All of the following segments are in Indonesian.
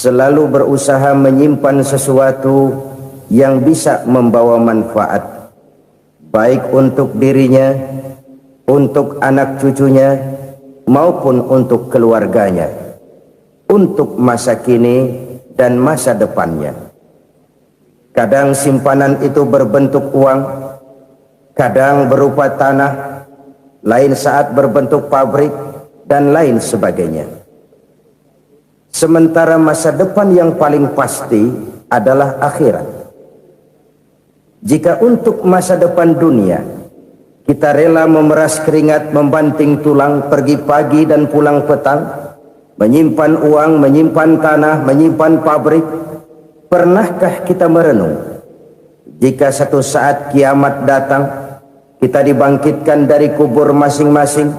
selalu berusaha menyimpan sesuatu yang bisa membawa manfaat, baik untuk dirinya, untuk anak cucunya, maupun untuk keluarganya, untuk masa kini dan masa depannya. Kadang simpanan itu berbentuk uang, kadang berupa tanah, lain saat berbentuk pabrik, dan lain sebagainya. Sementara masa depan yang paling pasti adalah akhirat. Jika untuk masa depan dunia kita rela memeras keringat, membanting tulang, pergi pagi dan pulang petang, menyimpan uang, menyimpan tanah, menyimpan pabrik, pernahkah kita merenung jika satu saat kiamat datang, kita dibangkitkan dari kubur masing-masing,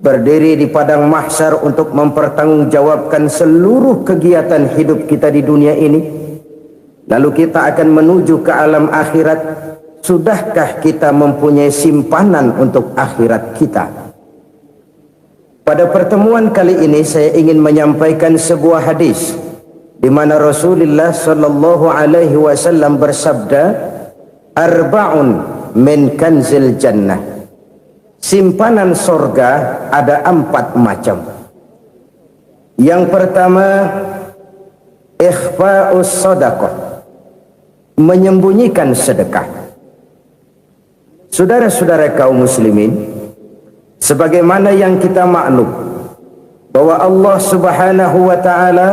berdiri di padang mahsyar untuk mempertanggungjawabkan seluruh kegiatan hidup kita di dunia ini, lalu kita akan menuju ke alam akhirat. Sudahkah kita mempunyai simpanan untuk akhirat kita? Pada pertemuan kali ini saya ingin menyampaikan sebuah hadis di mana Rasulullah sallallahu alaihi wasallam bersabda, arba'un min kanzil jannah. Simpanan sorga ada 4 macam. Yang pertama, ikhfa'us sadaqah, menyembunyikan sedekah. Saudara-saudara kaum muslimin, sebagaimana yang kita maklum bahwa Allah Subhanahu wa taala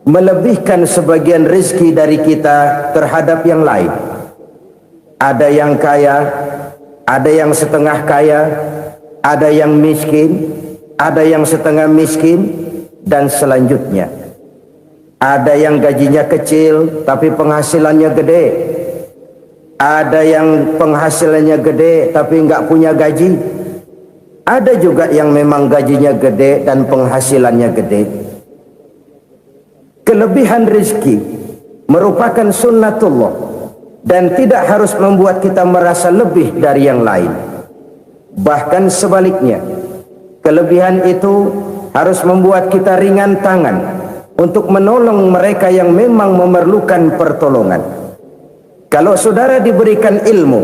melebihkan sebagian rezeki dari kita terhadap yang lain. Ada yang kaya, ada yang setengah kaya, ada yang miskin, ada yang setengah miskin, dan selanjutnya. Ada yang gajinya kecil tapi penghasilannya gede. Ada yang penghasilannya gede tapi nggak punya gaji. Ada juga yang memang gajinya gede dan penghasilannya gede. Kelebihan rezeki merupakan sunnatullah dan tidak harus membuat kita merasa lebih dari yang lain. Bahkan sebaliknya, kelebihan itu harus membuat kita ringan tangan untuk menolong mereka yang memang memerlukan pertolongan. Kalau saudara diberikan ilmu,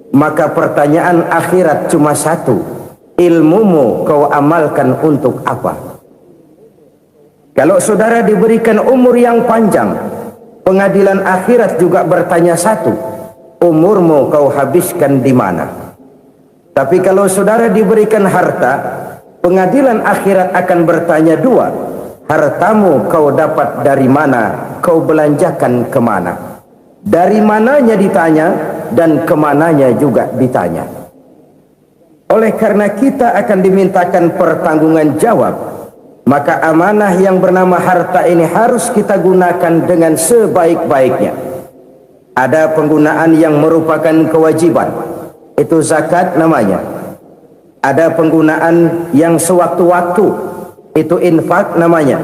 maka pertanyaan akhirat cuma satu: ilmumu kau amalkan untuk apa? Kalau saudara diberikan umur yang panjang, pengadilan akhirat juga bertanya satu: umurmu kau habiskan di mana? Tapi kalau saudara diberikan harta, pengadilan akhirat akan bertanya dua: hartamu kau dapat dari mana? Kau belanjakan kemana? Dari mananya ditanya dan kemananya juga ditanya. Oleh karena kita akan dimintakan pertanggungan jawab, maka amanah yang bernama harta ini harus kita gunakan dengan sebaik-baiknya. Ada penggunaan yang merupakan kewajiban, itu zakat namanya. Ada penggunaan yang sewaktu-waktu, itu infak namanya.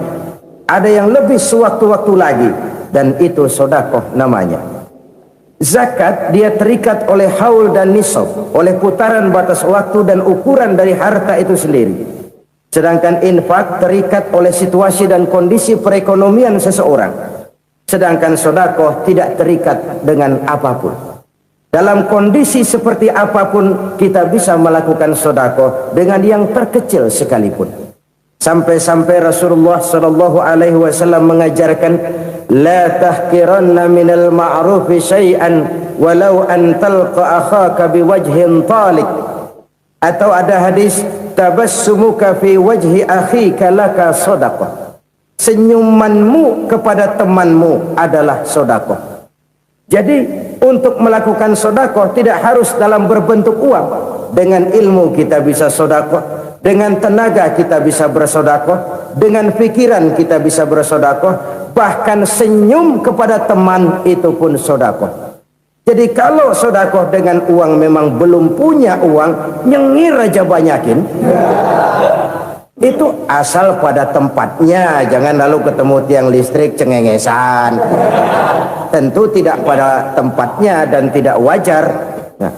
Ada yang lebih sewaktu-waktu lagi, dan itu sedekah namanya. Zakat dia terikat oleh haul dan nisab, oleh putaran batas waktu dan ukuran dari harta itu sendiri. Sedangkan infak terikat oleh situasi dan kondisi perekonomian seseorang. Sedangkan sedekah tidak terikat dengan apapun. Dalam kondisi seperti apapun kita bisa melakukan sedekah dengan yang terkecil sekalipun. Sampai-sampai Rasulullah sallallahu alaihi wasallam mengajarkan, la tahqiranna minal ma'rufi syai'an walau an talqa akhaka biwajhin talik. Atau ada hadis, tabassumuka fi wajhi akhika laka sadaqah. Senyumanmu kepada temanmu adalah sedekah. Jadi untuk melakukan sedekah tidak harus dalam berbentuk uang. Dengan ilmu kita bisa sedekah, dengan tenaga kita bisa bersedekah, dengan pikiran kita bisa bersedekah, bahkan senyum kepada teman itu pun sedekah. Jadi kalau sedekah dengan uang memang belum punya uang, nyengir aja banyakin. Itu asal pada tempatnya, jangan lalu ketemu tiang listrik cengengesan. Tentu tidak pada tempatnya dan tidak wajar. Nah,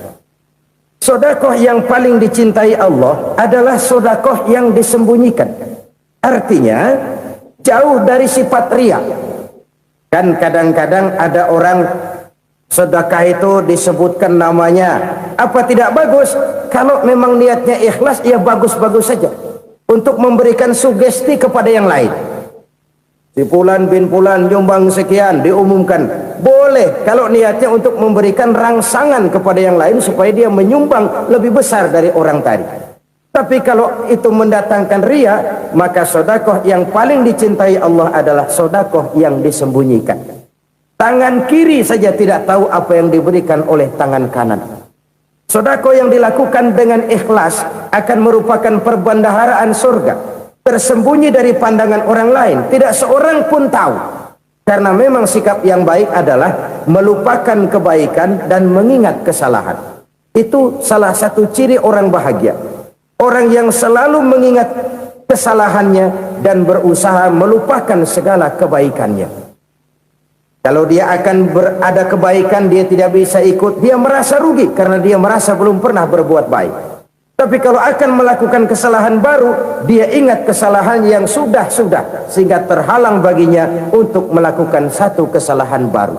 sedekah yang paling dicintai Allah adalah sedekah yang disembunyikan. Artinya, jauh dari sifat riya. Kan kadang-kadang ada orang sedekah itu disebutkan namanya, apa tidak bagus? Kalau memang niatnya ikhlas, ya bagus-bagus saja untuk memberikan sugesti kepada yang lain. Si Fulan bin Fulan nyumbang sekian, diumumkan. Boleh kalau niatnya untuk memberikan rangsangan kepada yang lain supaya dia menyumbang lebih besar dari orang tadi. Tapi kalau itu mendatangkan riya, maka sedekah yang paling dicintai Allah adalah sedekah yang disembunyikan. Tangan kiri saja tidak tahu apa yang diberikan oleh tangan kanan. Sedekah yang dilakukan dengan ikhlas akan merupakan perbendaharaan surga, tersembunyi dari pandangan orang lain, tidak seorang pun tahu. Karena memang sikap yang baik adalah melupakan kebaikan dan mengingat kesalahan. Itu salah satu ciri orang bahagia. Orang yang selalu mengingat kesalahannya dan berusaha melupakan segala kebaikannya. Kalau dia akan ada kebaikan, dia tidak bisa ikut, dia merasa rugi karena dia merasa belum pernah berbuat baik. Tapi kalau akan melakukan kesalahan baru, dia ingat kesalahan yang sudah-sudah, sehingga terhalang baginya untuk melakukan satu kesalahan baru.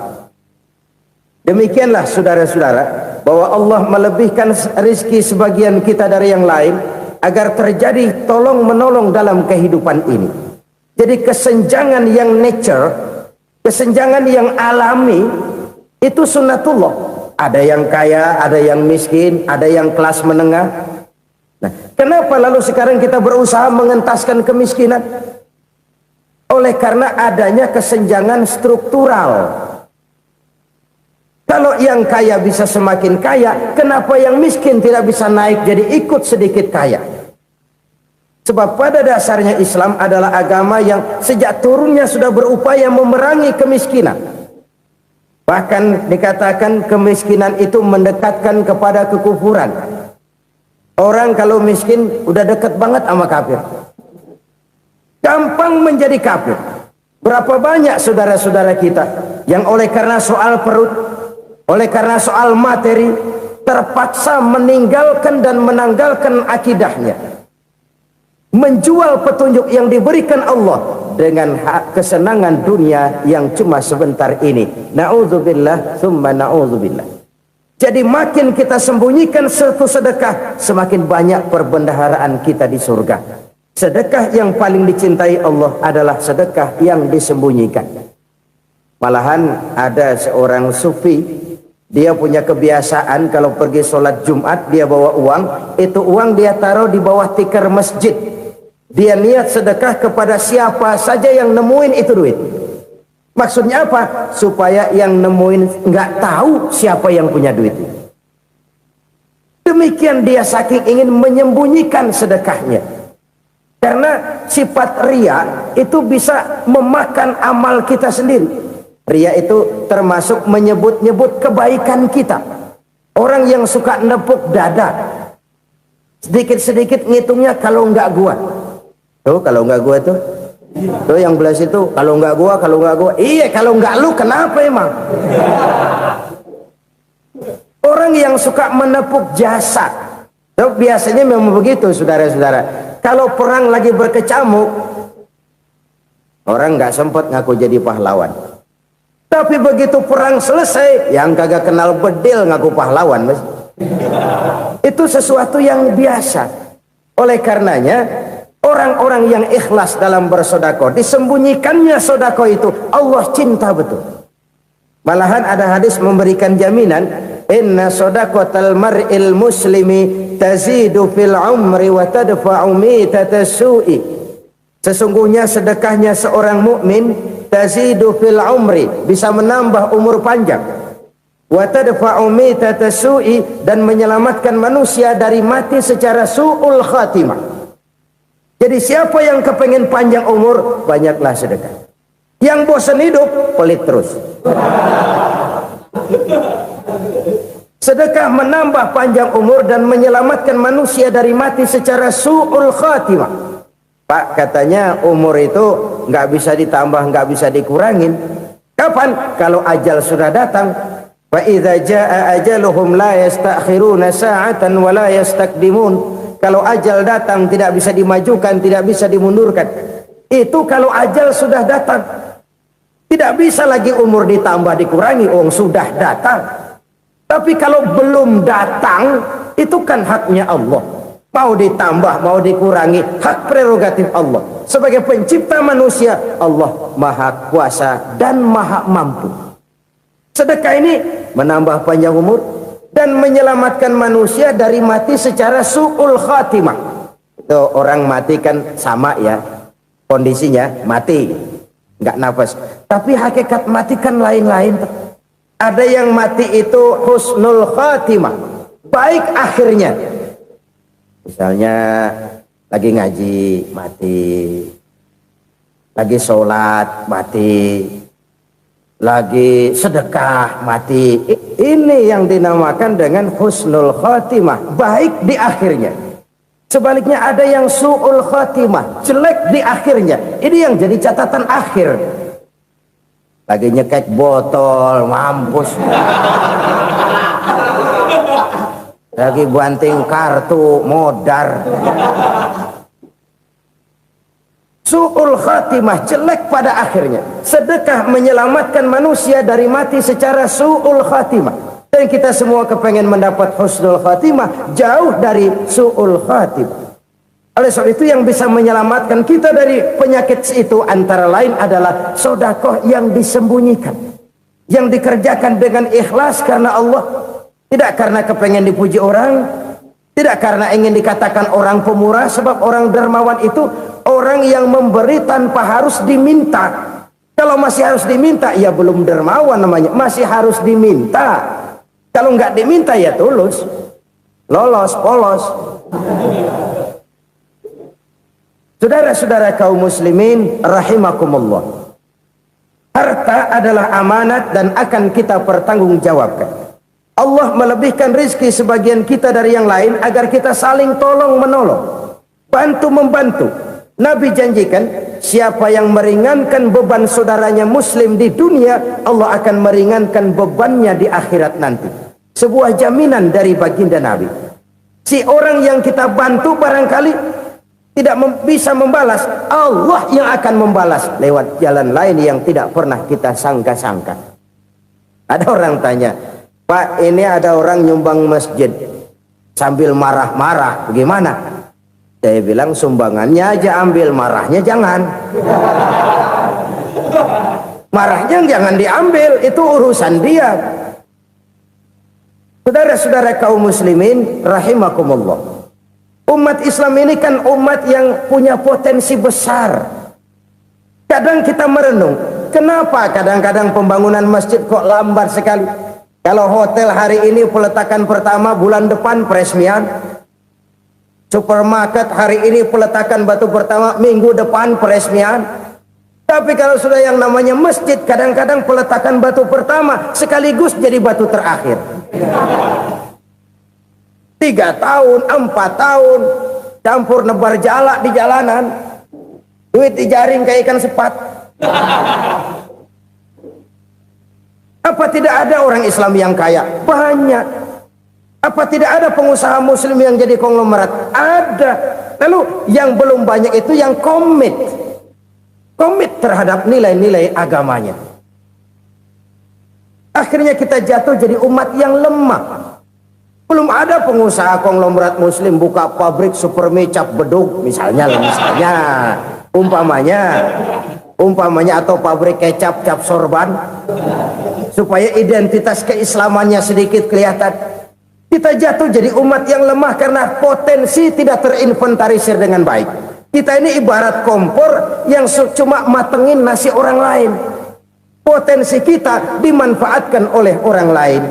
Demikianlah saudara-saudara, bahwa Allah melebihkan rizki sebagian kita dari yang lain, agar terjadi tolong-menolong dalam kehidupan ini. Jadi kesenjangan yang nature, kesenjangan yang alami, itu sunnatullah. Ada yang kaya, ada yang miskin, ada yang kelas menengah. Nah, kenapa lalu sekarang kita berusaha mengentaskan kemiskinan? Oleh karena adanya kesenjangan struktural. Kalau yang kaya bisa semakin kaya, kenapa yang miskin tidak bisa naik jadi ikut sedikit kaya? Sebab pada dasarnya Islam adalah agama yang sejak turunnya sudah berupaya memerangi kemiskinan. Bahkan dikatakan kemiskinan itu mendekatkan kepada kekufuran. Orang kalau miskin udah dekat banget sama kafir. Gampang menjadi kafir. Berapa banyak saudara-saudara kita yang oleh karena soal perut, oleh karena soal materi, terpaksa meninggalkan dan menanggalkan akidahnya, menjual petunjuk yang diberikan Allah dengan kesenangan dunia yang cuma sebentar ini. Na'udzubillah thumma na'udzubillah. Jadi makin kita sembunyikan satu sedekah, semakin banyak perbendaharaan kita di surga. Sedekah yang paling dicintai Allah adalah sedekah yang disembunyikan. Malahan ada seorang sufi, dia punya kebiasaan kalau pergi sholat Jumat dia bawa uang, itu uang dia taruh di bawah tikar masjid. Dia niat sedekah kepada siapa saja yang nemuin itu duit. Maksudnya apa? Supaya yang nemuin nggak tahu siapa yang punya duit. Demikian dia saking ingin menyembunyikan sedekahnya. Karena sifat riya itu bisa memakan amal kita sendiri. Riya itu termasuk menyebut-nyebut kebaikan kita. Orang yang suka nepuk dada, sedikit-sedikit ngitungnya kalau enggak gua. Tuh kalau enggak gua tuh. Tuh yang belas itu kalau enggak gua, kalau enggak gua. Iya kalau enggak lu kenapa emang? Orang yang suka menepuk jasad. Tuh biasanya memang begitu saudara-saudara. Kalau perang lagi berkecamuk, orang enggak sempat ngaku jadi pahlawan. Tapi begitu perang selesai, yang kagak kenal bedil ngaku pahlawan, mas. Itu sesuatu yang biasa. Oleh karenanya, orang-orang yang ikhlas dalam bersedekah, disembunyikannya sedekah itu, Allah cinta betul. Malahan ada hadis memberikan jaminan, inna sedaqatal mar'il muslimi tazidu fil umri wa tadfa'u mitatas su'i. Sesungguhnya sedekahnya seorang mukmin tazidu fil umri, bisa menambah umur panjang, wa tadfa'u mitatas su'i, dan menyelamatkan manusia dari mati secara su'ul khatimah. Jadi siapa yang kepengen panjang umur, banyaklah sedekah. Yang bosan hidup, pelit terus. Sedekah menambah panjang umur dan menyelamatkan manusia dari mati secara su'ul khatimah. Pak, katanya umur itu nggak bisa ditambah, nggak bisa dikurangin. Kapan? Kalau ajal sudah datang. Fa idza jaa ajaluhum la yastakhiruna sa'atan wa la yastaqdimun. Kalau ajal datang tidak bisa dimajukan, tidak bisa dimundurkan. Itu kalau ajal sudah datang. Tidak bisa lagi umur ditambah dikurangi, sudah datang. Tapi kalau belum datang, itu kan haknya Allah. Mau ditambah, mau dikurangi, hak prerogatif Allah. Sebagai pencipta manusia, Allah maha kuasa dan maha mampu. Sedekah ini menambah panjang umur dan menyelamatkan manusia dari mati secara su'ul khatimah. Itu orang mati kan sama ya, kondisinya mati, nggak nafas. Tapi hakikat mati kan lain-lain. Ada yang mati itu husnul khatimah, baik akhirnya. Misalnya lagi ngaji mati, lagi sholat mati, lagi sedekah mati. Ini yang dinamakan dengan husnul khatimah, baik di akhirnya. Sebaliknya ada yang su'ul khatimah, jelek di akhirnya. Ini yang jadi catatan akhir. Lagi nyekek botol, mampus. Lagi banting kartu, modar. Su'ul khatimah, jelek pada akhirnya. Sedekah menyelamatkan manusia dari mati secara su'ul khatimah. Dan kita semua kepengen mendapat husnul khatimah, jauh dari su'ul khatimah. Oleh sebab itu yang bisa menyelamatkan kita dari penyakit itu antara lain adalah sedekah yang disembunyikan, yang dikerjakan dengan ikhlas karena Allah. Tidak karena kepengen dipuji orang, tidak karena ingin dikatakan orang pemurah, sebab orang dermawan itu orang yang memberi tanpa harus diminta. Kalau masih harus diminta, ya belum dermawan namanya, masih harus diminta. Kalau nggak diminta ya tulus, lolos, polos. Saudara-saudara kaum muslimin rahimakumullah. Harta adalah amanat dan akan kita pertanggungjawabkan. Allah melebihkan rizki sebagian kita dari yang lain agar kita saling tolong menolong, bantu membantu. Nabi janjikan siapa yang meringankan beban saudaranya muslim di dunia, Allah akan meringankan bebannya di akhirat nanti. Sebuah jaminan dari baginda Nabi. Si orang yang kita bantu barangkali tidak bisa membalas, Allah yang akan membalas lewat jalan lain yang tidak pernah kita sangka-sangka. Ada orang tanya, Pak, ini ada orang nyumbang masjid sambil marah-marah, bagaimana? Saya bilang sumbangannya aja ambil, marahnya jangan. Marahnya jangan diambil, itu urusan dia. Saudara-saudara kaum muslimin rahimakumullah. Umat Islam ini kan umat yang punya potensi besar. Kadang kita merenung, kenapa kadang-kadang pembangunan masjid kok lambat sekali? Kalau hotel hari ini peletakan pertama, bulan depan peresmian. Supermarket hari ini peletakan batu pertama, minggu depan peresmian. Tapi kalau sudah yang namanya masjid, kadang-kadang peletakan batu pertama sekaligus jadi batu terakhir. 3 tahun, 4 tahun, campur nebar jalak di jalanan, duit dijaring kayak ikan sepat. Apa tidak ada orang Islam yang kaya? Banyak. Apa tidak ada pengusaha muslim yang jadi konglomerat? Ada. Lalu yang belum banyak itu yang komit terhadap nilai-nilai agamanya. Akhirnya kita jatuh jadi umat yang lemah. Belum ada pengusaha konglomerat muslim buka pabrik supermi cap beduk misalnya umpamanya atau pabrik kecap cap sorban supaya identitas keislamannya sedikit kelihatan. Kita jatuh jadi umat yang lemah karena potensi tidak terinventarisir dengan baik. Kita ini ibarat kompor yang cuma matengin nasi orang lain. Potensi kita dimanfaatkan oleh orang lain.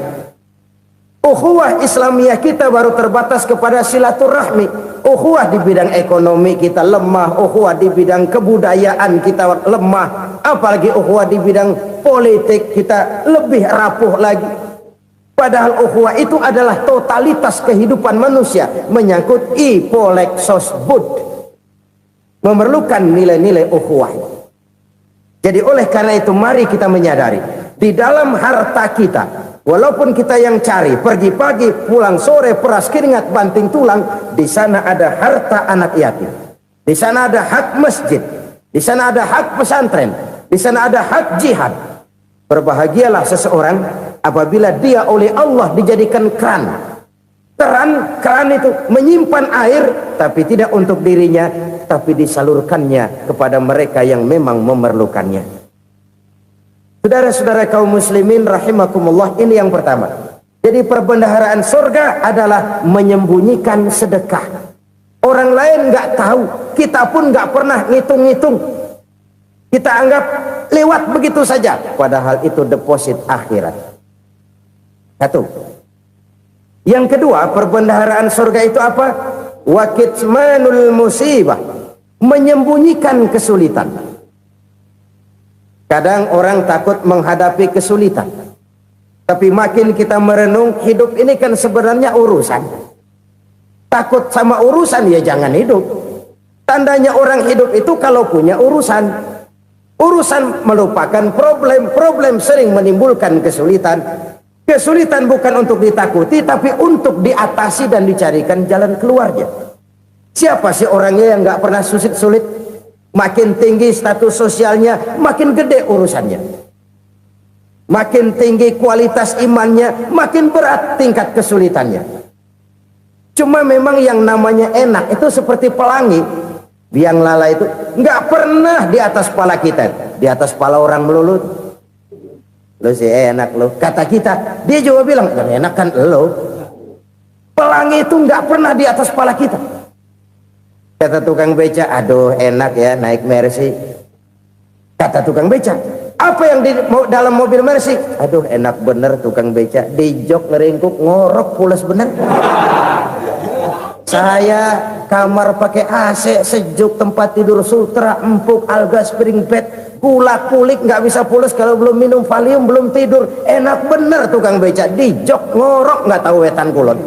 Ukhuwah Islamiyah kita baru terbatas kepada silaturahmi. Ukhuwah di bidang ekonomi kita lemah, ukhuwah di bidang kebudayaan kita lemah, apalagi ukhuwah di bidang politik kita lebih rapuh lagi. Padahal ukhuwah itu adalah totalitas kehidupan manusia, menyangkut ipolek sosbud, memerlukan nilai-nilai ukhuwah. Jadi oleh karena itu mari kita menyadari di dalam harta kita, walaupun kita yang cari, pergi pagi, pulang sore, peras keringat, banting tulang, di sana ada harta anak yatim. Di sana ada hak masjid. di sana ada hak pesantren, di sana ada hak jihad. Berbahagialah seseorang apabila dia oleh Allah dijadikan keran. Keran itu menyimpan air, tapi tidak untuk dirinya, tapi disalurkannya kepada mereka yang memang memerlukannya. Saudara-saudara kaum muslimin rahimakumullah, ini yang pertama. Jadi perbendaharaan surga adalah menyembunyikan sedekah. Orang lain nggak tahu, kita pun nggak pernah ngitung-ngitung. Kita anggap lewat begitu saja, padahal itu deposit akhirat. Satu. Yang kedua, perbendaharaan surga itu apa? Wa kitmanul musibah, menyembunyikan kesulitan. Kadang orang takut menghadapi kesulitan, tapi makin kita merenung, hidup ini kan sebenarnya urusan. Takut sama urusan, ya jangan hidup. Tandanya orang hidup itu kalau punya urusan. Urusan melupakan problem, problem sering menimbulkan kesulitan. Kesulitan bukan untuk ditakuti, tapi untuk diatasi dan dicarikan jalan keluarnya. Siapa sih orangnya yang nggak pernah sulit-sulit? Makin tinggi status sosialnya, makin gede urusannya. Makin tinggi kualitas imannya, makin berat tingkat kesulitannya. Cuma memang yang namanya enak itu seperti pelangi. Biang lala itu nggak pernah di atas kepala kita, di atas kepala orang melulu. Lo sih enak lo, kata kita. Dia juga bilang, yang enak kan lo. Pelangi itu nggak pernah di atas kepala kita. Kata tukang beca, aduh enak ya naik Mercy. Kata tukang beca, apa yang di dalam mobil Mercy? Aduh enak bener tukang beca, di jok ngeringkuk ngorok pulas bener. Saya kamar pakai AC sejuk, tempat tidur sutra empuk, alga spring bed, kulak kulik nggak bisa pulas kalau belum minum Valium, belum tidur. Enak bener tukang beca, di jok ngorok nggak tahu wetan kulon.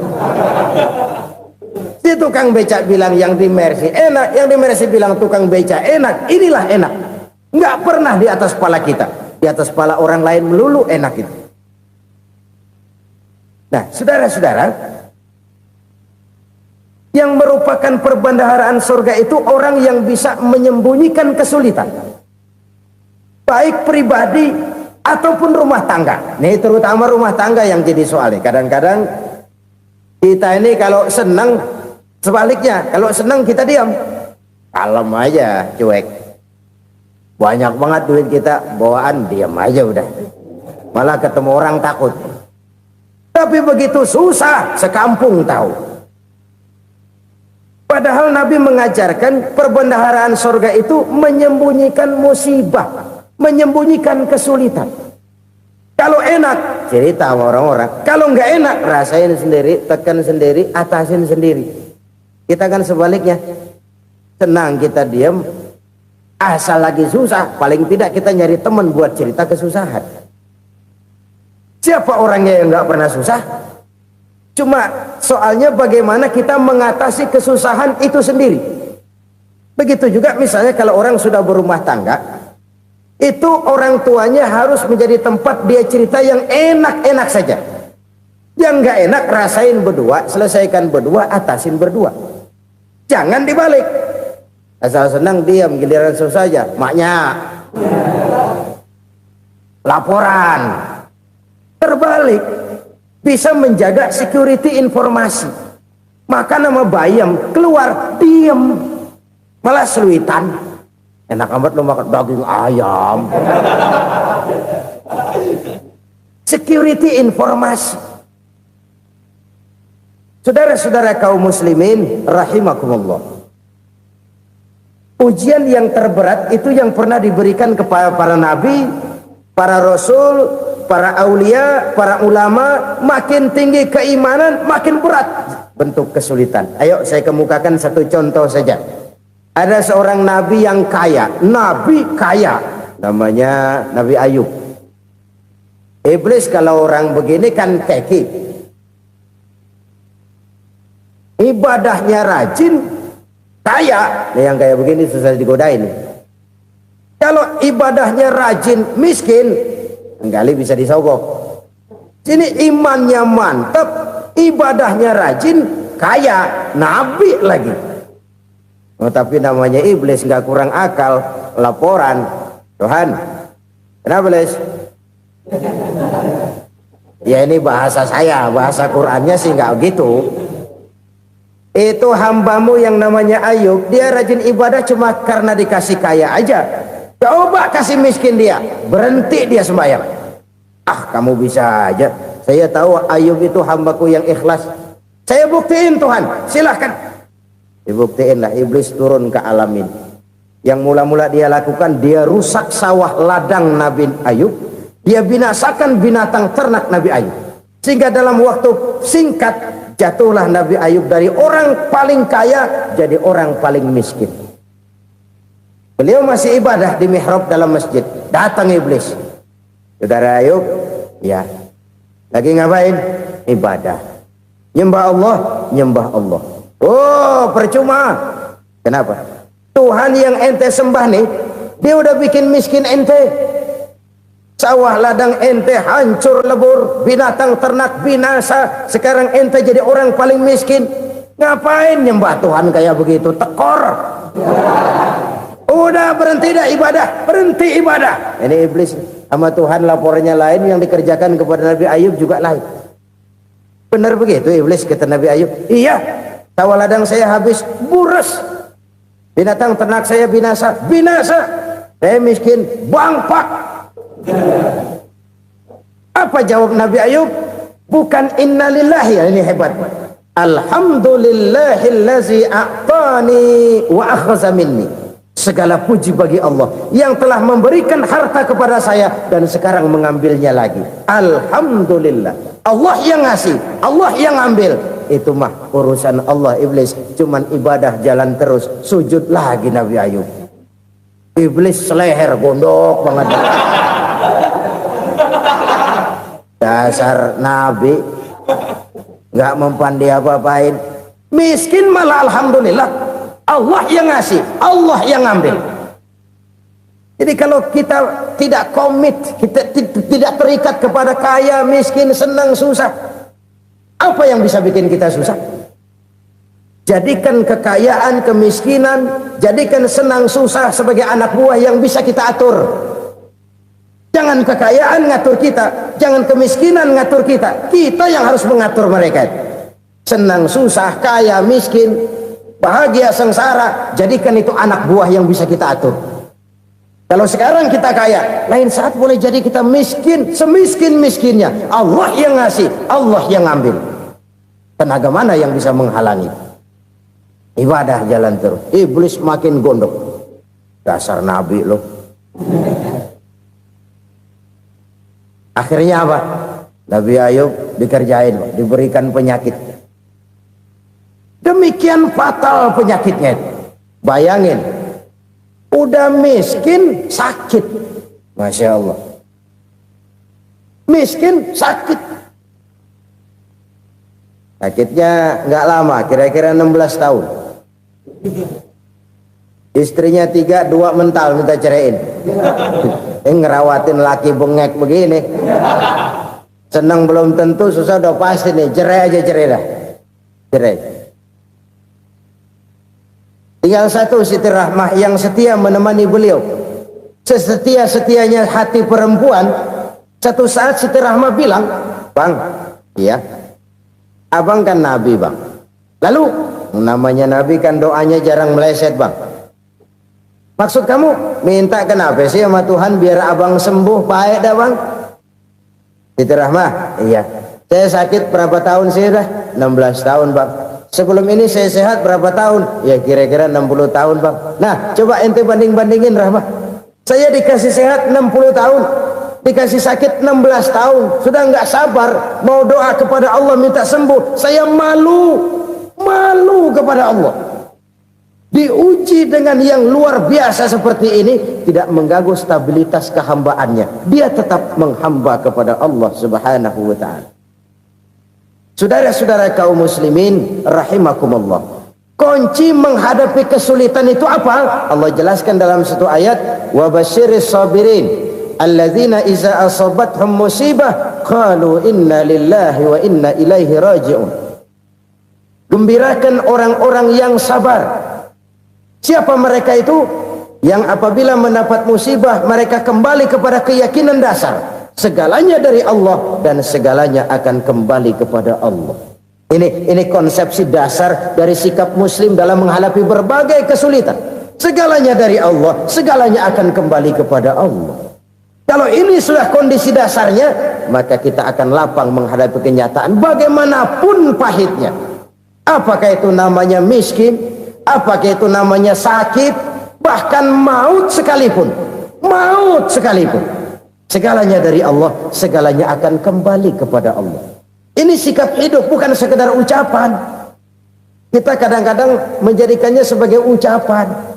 Si tukang beca bilang yang di Mercy enak, yang di Mercy bilang tukang beca enak. Inilah enak, nggak pernah di atas kepala kita, di atas kepala orang lain melulu enak itu. Nah saudara-saudara, yang merupakan perbendaharaan surga itu orang yang bisa menyembunyikan kesulitan, baik pribadi ataupun rumah tangga. Nih terutama rumah tangga yang jadi soalnya. Kadang-kadang kita ini kalau senang, sebaliknya kalau senang kita diam, kalem aja, cuek. Banyak banget duit kita bawaan, diam aja udah. Malah ketemu orang takut. Tapi begitu susah, sekampung tahu. Padahal Nabi mengajarkan perbendaharaan surga itu menyembunyikan musibah, menyembunyikan kesulitan. Kalau enak, cerita sama orang-orang. Kalau nggak enak, rasain sendiri, tekan sendiri, atasin sendiri. Kita kan sebaliknya, senang kita diam, asal lagi susah, paling tidak kita nyari teman buat cerita kesusahan. Siapa orangnya yang nggak pernah susah? Cuma soalnya bagaimana kita mengatasi kesusahan itu sendiri. Begitu juga misalnya kalau orang sudah berumah tangga, itu orang tuanya harus menjadi tempat dia cerita yang enak-enak saja. Yang nggak enak rasain berdua, selesaikan berdua, atasin berdua. Jangan dibalik. Asal senang diam, giliran susah aja. Maknya laporan. Terbalik. Bisa menjaga security informasi. Maka nama bayam keluar diem, malah seluitan. Enak amat lo makan daging ayam. Security informasi. Saudara-saudara kaum muslimin rahimakumullah, ujian yang terberat itu yang pernah diberikan kepada para nabi, para rasul, para aulia, para ulama. Makin tinggi keimanan, makin berat bentuk kesulitan. Ayo saya kemukakan satu contoh saja. Ada seorang nabi yang kaya, nabi kaya, namanya Nabi Ayub. Iblis kalau orang begini kan keki, ibadahnya rajin, kaya. Nah, yang kayak begini susah digodain. Kalau ibadahnya rajin, miskin, kali bisa disogok. Sini imannya mantap, ibadahnya rajin, kaya, nabi lagi. Oh, tapi namanya iblis, nggak kurang akal. Laporan, Tuhan, kenapa Les? Ya ini bahasa saya, bahasa Qurannya sih nggak gitu. Itu hambamu yang namanya Ayub, dia rajin ibadah cuma karena dikasih kaya aja. Coba kasih miskin dia, berhenti dia sembahyang. Ah, kamu bisa aja. Saya tahu Ayub itu hambaku yang ikhlas. Saya buktiin Tuhan, silahkan. Dibuktiinlah, iblis turun ke alam ini. Yang mula-mula dia lakukan, dia rusak sawah ladang Nabi Ayub. Dia binasakan binatang ternak Nabi Ayub. Sehingga dalam waktu singkat, jatuhlah Nabi Ayub dari orang paling kaya jadi orang paling miskin. Beliau masih ibadah di mihrab dalam masjid. Datang iblis. Saudara Ayub, ya, lagi ngapain? Ibadah. Nyembah Allah, nyembah Allah. Oh, percuma. Kenapa? Tuhan yang ente sembah nih, dia udah bikin miskin ente. Sawah ladang ente hancur lebur, binatang ternak binasa. Sekarang ente jadi orang paling miskin. Ngapain nyembah Tuhan kayak begitu? Tekor. Udah berhenti dah ibadah, berhenti ibadah. Ini iblis sama Tuhan laporannya lain, yang dikerjakan kepada Nabi Ayub juga lain. Benar begitu iblis, kata Nabi Ayub. Iya. Sawah ladang saya habis, buras. Binatang ternak saya binasa, binasa. Saya miskin, bangpak. Apa jawab Nabi Ayub? Bukan innalillahi, ini hebat. Alhamdulillahillazi a'tani wa akhza minni. Segala puji bagi Allah yang telah memberikan harta kepada saya dan sekarang mengambilnya lagi. Alhamdulillah. Allah yang ngasih, Allah yang ambil. Itu mah urusan Allah. Iblis cuman ibadah jalan terus, sujud lagi Nabi Ayub. Iblis seleher gondok banget. Dasar Nabi nggak mempan dia apa-apain. Miskin malah alhamdulillah. Allah yang ngasih, Allah yang ambil. Jadi kalau kita tidak komit, kita tidak terikat kepada kaya, miskin, senang, susah, apa yang bisa bikin kita susah? Jadikan kekayaan, kemiskinan, jadikan senang susah sebagai anak buah yang bisa kita atur. Jangan kekayaan ngatur kita, jangan kemiskinan ngatur kita. Kita yang harus mengatur mereka. Senang susah, kaya, miskin, bahagia, sengsara, jadikan itu anak buah yang bisa kita atur. Kalau sekarang kita kaya, lain saat boleh jadi kita miskin, semiskin-miskinnya. Allah yang ngasih, Allah yang ambil. Tenaga mana yang bisa menghalangi? Ibadah jalan terus. Iblis makin gondok. Dasar Nabi loh. Akhirnya apa? Nabi Ayub dikerjain, diberikan penyakit. Demikian fatal penyakitnya. Bayangin, udah miskin sakit. Masya Allah. Miskin sakit. Sakitnya nggak lama, kira-kira 16 tahun. Istrinya 3, 2 mental minta ceraiin. Ngerawatin laki bengek begini. Senang belum tentu, susah udah pasti nih. Cerai aja, cerai dah. Cerai. Tinggal satu Siti Rahmah yang setia menemani beliau. Sesetia-setianya hati perempuan. Satu saat Siti Rahmah bilang, "Bang, iya, abang kan Nabi bang. Lalu namanya Nabi kan doanya jarang meleset bang. Maksud kamu minta kenapa sih sama Tuhan biar abang sembuh baik dah bang?" Siti Rahmah, iya. Saya sakit berapa tahun sih dah? 16 tahun bang. Sebelum ini saya sehat berapa tahun? Ya kira-kira 60 tahun bang. Nah coba ente banding-bandingin Rahmah. Saya dikasih sehat 60 tahun, dikasih sakit 16 tahun. Sudah nggak sabar mau doa kepada Allah minta sembuh. Saya malu kepada Allah. Diuji dengan yang luar biasa seperti ini, tidak mengganggu stabilitas kehambaannya. Dia tetap menghamba kepada Allah Subhanahu wa ta'ala. Saudara-saudara kaum muslimin rahimakumullah. Kunci menghadapi kesulitan itu apa? Allah jelaskan dalam satu ayat, wa basyiris sabirin alladzina iza asabathum musibah qalu inna lillahi wa inna ilaihi raji'un. Gembirakan orang-orang yang sabar Siapa mereka itu? Yang apabila mendapat musibah mereka kembali kepada keyakinan dasar segalanya dari Allah dan segalanya akan kembali kepada Allah. Ini konsepsi dasar dari sikap muslim dalam menghadapi berbagai kesulitan. Segalanya dari Allah, segalanya akan kembali kepada Allah. Kalau ini sudah kondisi dasarnya, maka kita akan lapang menghadapi kenyataan bagaimanapun pahitnya. Apakah itu namanya miskin, apakah itu namanya sakit, bahkan maut sekalipun. Segalanya dari Allah, segalanya akan kembali kepada Allah. Ini sikap hidup, bukan sekedar ucapan. Kita kadang-kadang menjadikannya sebagai ucapan.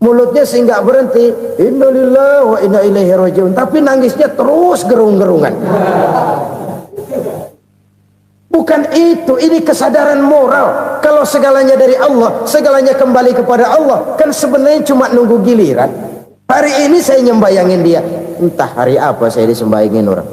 Mulutnya sih nggak berhenti, innalillahi wa inna ilaihi rajiun, tapi nangisnya terus gerung-gerungan. Bukan itu, ini kesadaran moral. Kalau segalanya dari Allah, segalanya kembali kepada Allah, kan sebenarnya cuma nunggu giliran. Hari ini saya nyembayangin dia, entah hari apa saya disembayangin orang.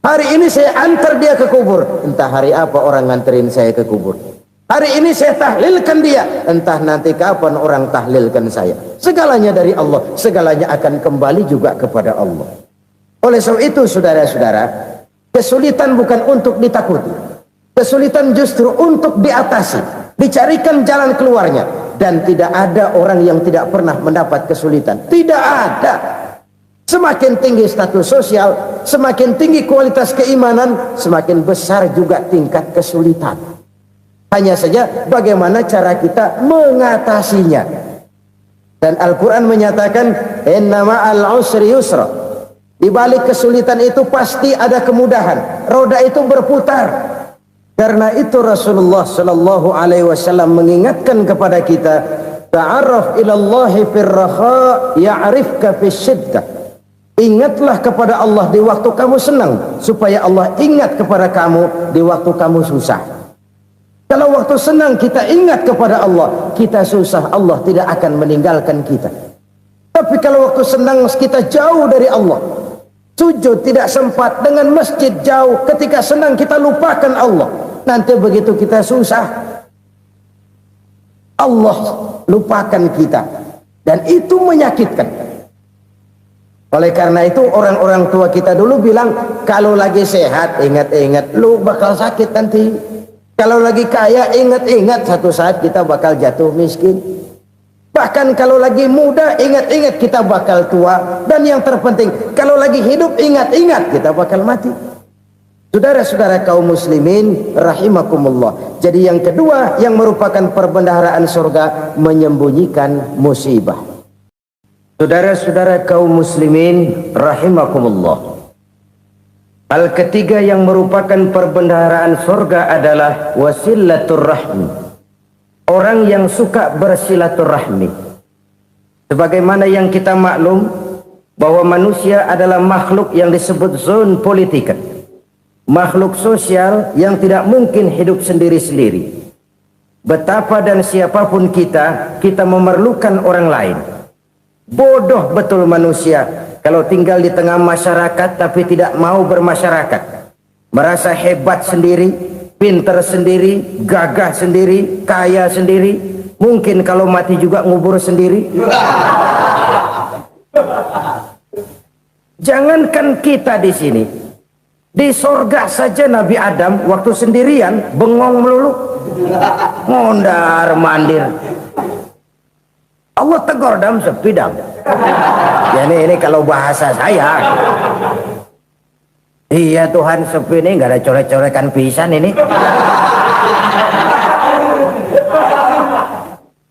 Hari ini saya antar dia ke kubur, entah hari apa orang nganterin saya ke kubur. Hari ini saya tahlilkan dia, entah nanti kapan orang tahlilkan saya. Segalanya dari Allah, segalanya akan kembali juga kepada Allah. Oleh sebab itu saudara-saudara, kesulitan bukan untuk ditakuti. Kesulitan justru untuk diatasi, dicarikan jalan keluarnya. Dan tidak ada orang yang tidak pernah mendapat kesulitan. Tidak ada. Semakin tinggi status sosial, semakin tinggi kualitas keimanan, semakin besar juga tingkat kesulitan. Hanya saja bagaimana cara kita mengatasinya. Dan Al-Quran menyatakan, inna ma'al usri yusra. Di balik kesulitan itu pasti ada kemudahan. Roda itu berputar. Karena itu Rasulullah Sallallahu Alaihi Wasallam mengingatkan kepada kita, ta'arraf ilallahi firraha ya'rifka fisyiddah. Ingatlah kepada Allah di waktu kamu senang, supaya Allah ingat kepada kamu di waktu kamu susah. Kalau waktu senang kita ingat kepada Allah, kita susah, Allah tidak akan meninggalkan kita. Tapi kalau waktu senang kita jauh dari Allah, sujud tidak sempat, dengan masjid jauh, ketika senang kita lupakan Allah. Nanti begitu kita susah, Allah lupakan kita. Dan itu menyakitkan. Oleh karena itu orang-orang tua kita dulu bilang, kalau lagi sehat ingat-ingat lu bakal sakit nanti. Kalau lagi kaya ingat-ingat satu saat kita bakal jatuh miskin. Bahkan kalau lagi muda ingat-ingat kita bakal tua. Dan yang terpenting, kalau lagi hidup ingat-ingat kita bakal mati. Saudara-saudara kaum muslimin rahimakumullah. Jadi yang kedua yang merupakan perbendaharaan surga, menyembunyikan musibah. Saudara-saudara kaum muslimin rahimakumullah. Hal ketiga yang merupakan perbendaharaan surga adalah wasilatur rahmi. Orang yang suka bersilaturahmi. Sebagaimana yang kita maklum bahwa manusia adalah makhluk yang disebut zon politika. Makhluk sosial yang tidak mungkin hidup sendiri-sendiri. Betapa dan siapapun kita memerlukan orang lain. Bodoh betul manusia kalau tinggal di tengah masyarakat tapi tidak mau bermasyarakat. Merasa hebat sendiri, pintar sendiri, gagah sendiri, kaya sendiri. Mungkin kalau mati juga ngubur sendiri. Jangankan kita di sini, di sorga saja Nabi Adam waktu sendirian bengong melulu, mondar mandir. Allah tegur dam sepi dam. Ya ini kalau bahasa saya. Iya Tuhan sepi ini nggak ada coret-corekan pisan ini.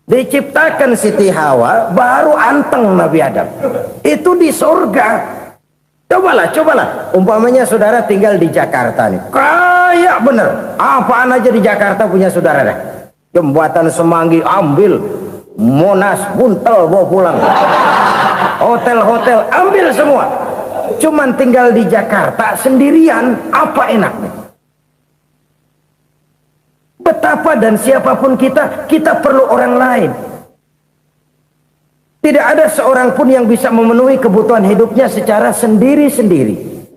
Diciptakan Siti Hawa baru anteng Nabi Adam. Itu di surga. Cobalah. Umpamanya saudara tinggal di Jakarta nih. Kayak bener. Apaan aja di Jakarta punya saudara dah. Jembatan Semanggi ambil. Monas buntel bawa pulang. Hotel-hotel ambil semua. Cuman tinggal di Jakarta sendirian, apa enaknya? Betapa dan siapapun kita perlu orang lain. Tidak ada seorang pun yang bisa memenuhi kebutuhan hidupnya secara sendiri-sendiri.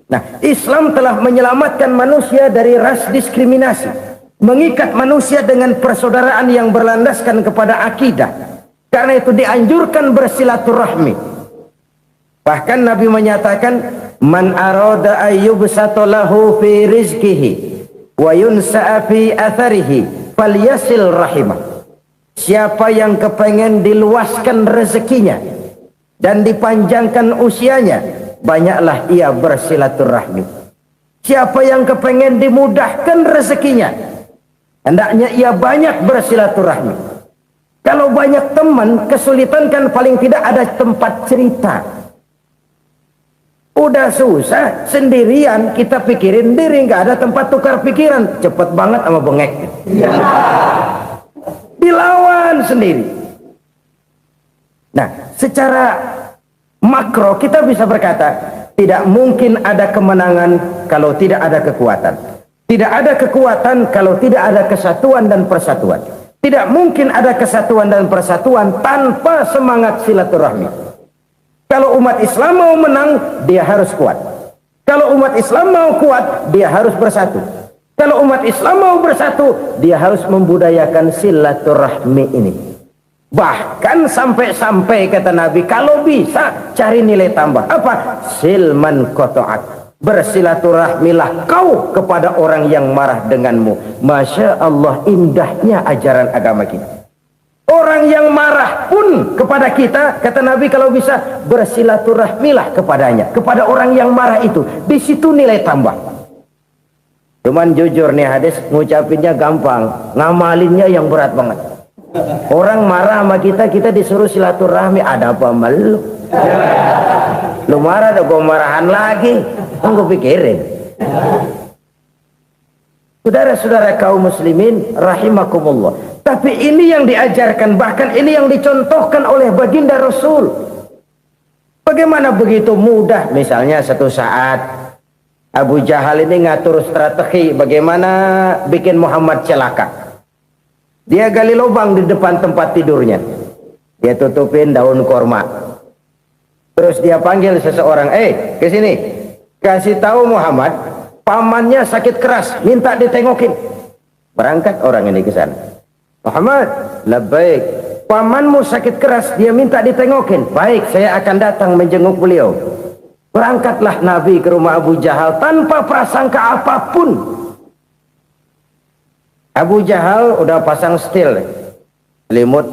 Nah, Islam telah menyelamatkan manusia dari ras diskriminasi. Mengikat manusia dengan persaudaraan yang berlandaskan kepada akidah. Karena itu dianjurkan bersilaturahmi. Bahkan Nabi menyatakan, man arada ayyubsata lahu fi rizqihi wa yunsa'a fi atharihi falyasil rahimah. Siapa yang kepengen diluaskan rezekinya dan dipanjangkan usianya, banyaklah ia bersilaturahmi. Siapa yang kepengen dimudahkan rezekinya, hendaknya ia banyak bersilaturahmi. Kalau banyak teman, kesulitan kan paling tidak ada tempat cerita. Udah susah, sendirian kita pikirin diri, nggak ada tempat tukar pikiran. Cepet banget sama bengek. Dilawan sendiri. Nah, secara makro kita bisa berkata, tidak mungkin ada kemenangan kalau tidak ada kekuatan. Tidak ada kekuatan kalau tidak ada kesatuan dan persatuan. Tidak mungkin ada kesatuan dan persatuan tanpa semangat silaturahmi. Kalau umat Islam mau menang, dia harus kuat. Kalau umat Islam mau kuat, dia harus bersatu. Kalau umat Islam mau bersatu, dia harus membudayakan silaturahmi ini. Bahkan sampai-sampai kata Nabi, kalau bisa cari nilai tambah. Apa? Silman qata'ak. Bersilaturahmilah kau kepada orang yang marah denganmu. Masya Allah, indahnya ajaran agama kita. Orang yang marah pun kepada kita, kata Nabi, kalau bisa bersilaturahmilah kepadanya, kepada orang yang marah itu. Di situ nilai tambah. Cuman jujur nih hadis, ngucapinnya gampang, ngamalinnya yang berat banget. Orang marah sama kita, kita disuruh silaturahmi. Ada apa sama lu? Lu marah, ada gua marahan lagi. Tunggu pikirin. Saudara-saudara kaum muslimin rahimakumullah. Tapi ini yang diajarkan, bahkan ini yang dicontohkan oleh baginda Rasul. Bagaimana begitu mudah, misalnya satu saat Abu Jahal ini ngatur strategi bagaimana bikin Muhammad celaka. Dia gali lubang di depan tempat tidurnya. Dia tutupin daun korma. Terus dia panggil seseorang, ke sini. Kasih tahu Muhammad, pamannya sakit keras, minta ditengokin. Berangkat orang ini ke sana. Muhammad, labbaik. Pamanmu sakit keras, dia minta ditengokin. Baik, saya akan datang menjenguk beliau. Berangkatlah Nabi ke rumah Abu Jahal tanpa prasangka apapun. Abu Jahal udah pasang setil, selimut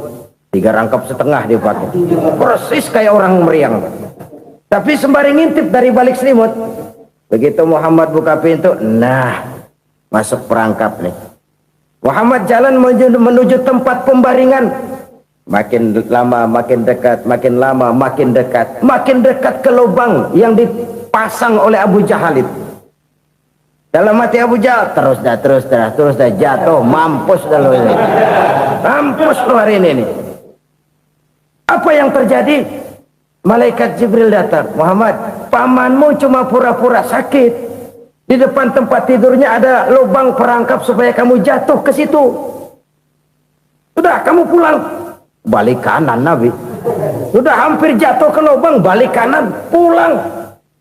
3 rangkap setengah dipakai, persis kayak orang meriang. Tapi sembari ngintip dari balik selimut, begitu Muhammad buka pintu, nah masuk perangkap nih. Muhammad jalan menuju tempat pembaringan. Makin lama makin dekat, makin lama makin dekat, makin dekat ke lubang yang dipasang oleh Abu Jahal itu. Dalam hati Abu Jahal, terus dah jatuh, mampus dah lo ini. Mampus lo hari ini nih. Apa yang terjadi? Malaikat Jibril datang. Muhammad, pamanmu cuma pura-pura sakit. Di depan tempat tidurnya ada lubang perangkap supaya kamu jatuh ke situ. Sudah, kamu pulang. Balik kanan Nabi. Sudah hampir jatuh ke lubang, balik kanan, pulang.